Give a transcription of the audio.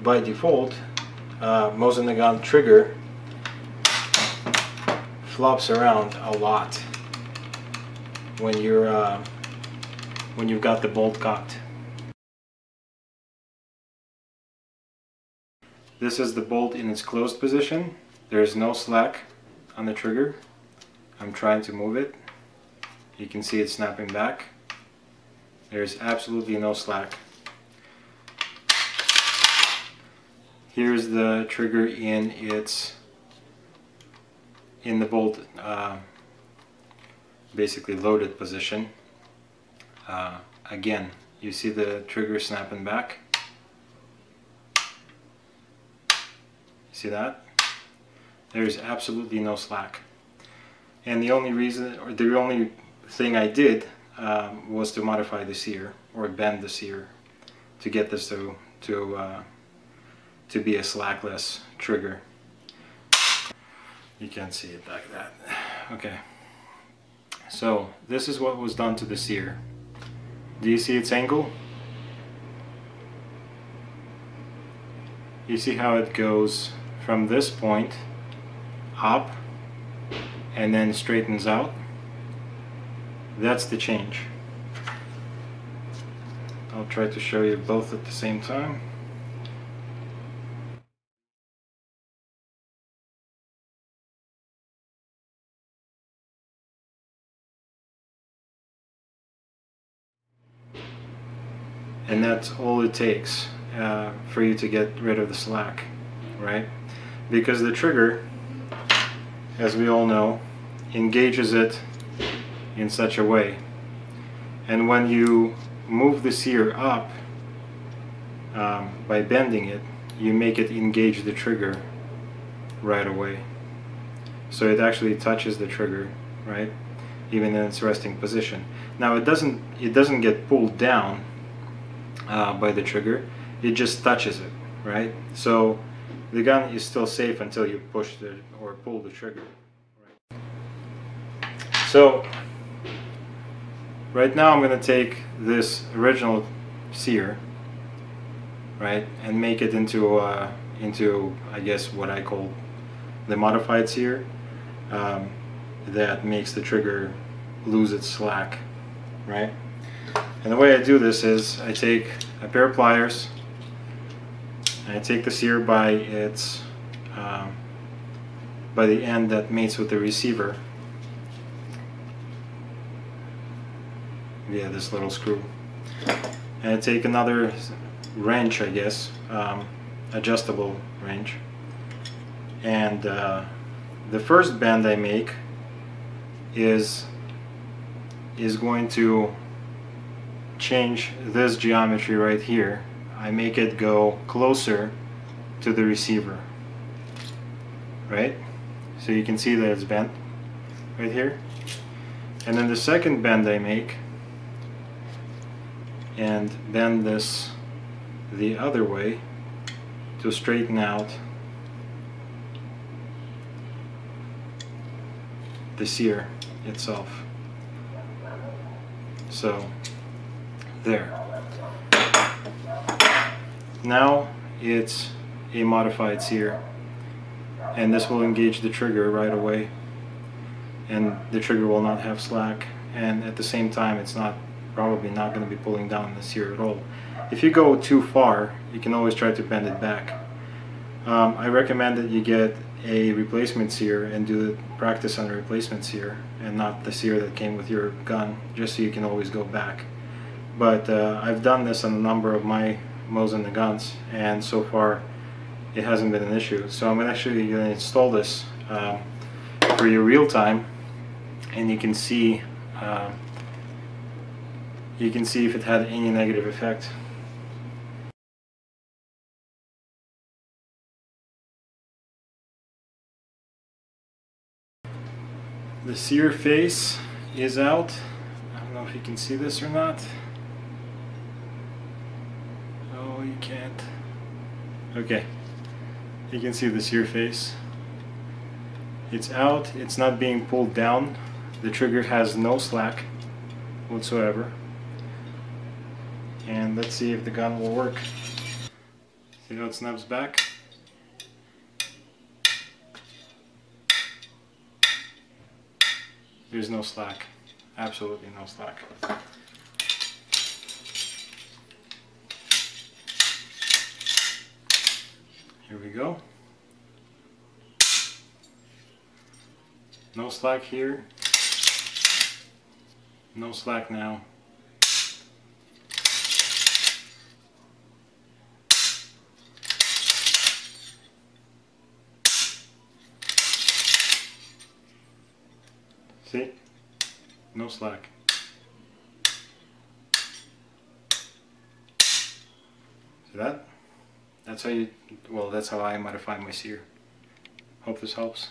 by default, Mosin Nagant trigger flops around a lot when you've got the bolt cocked. This is the bolt in its closed position. There is no slack on the trigger. I'm trying to move it. You can see it snapping back. There's absolutely no slack. Here's the trigger in the bolt basically loaded position. Again, you see the trigger snapping back. See that? There's absolutely no slack. And the only reason, or the only thing I did was to modify the sear, or bend the sear, to get this to be a slackless trigger. You can't see it like that. Okay. So this is what was done to the sear. Do you see its angle? You see how it goes from this point up and then straightens out? That's the change. I'll try to show you both at the same time. And that's all it takes for you to get rid of the slack, right? Because the trigger, as we all know, engages it in such a way. And when you move the sear up by bending it, you make it engage the trigger right away. So it actually touches the trigger, right? Even in its resting position. Now it doesn't get pulled down by the trigger, it just touches it, right? So the gun is still safe until you push or pull the trigger. Right? So right now I'm going to take this original sear, right, and make it into I guess what I call the modified sear that makes the trigger lose its slack, right? And the way I do this is I take a pair of pliers and I take the sear by the end that mates with the receiver via this little screw, and I take another wrench, I guess, adjustable wrench, and the first bend I make is going to change this geometry right here. I make it go closer to the receiver, right? So you can see that it's bent right here. And then the second bend I make, and bend this the other way to straighten out the sear itself. So there. Now it's a modified sear, and this will engage the trigger right away, and the trigger will not have slack, and at the same time it's probably not going to be pulling down the sear at all. If you go too far, you can always try to bend it back. I recommend that you get a replacement sear and do the practice on a replacement sear and not the sear that came with your gun, just so you can always go back. But I've done this on a number of my Mosin Nagants, and so far it hasn't been an issue. So I'm actually going to install this for your real time, and you can see if it had any negative effect. The sear face is out. I don't know if you can see this or not. Oh, you can't. Okay, you can see the sear face. It's out, it's not being pulled down. The trigger has no slack whatsoever. And let's see if the gun will work. See how it snaps back? There's no slack. Absolutely no slack. Here we go. No slack here. No slack now. See? No slack. See that? That's how you, well, that's how I modify my sear. Hope this helps.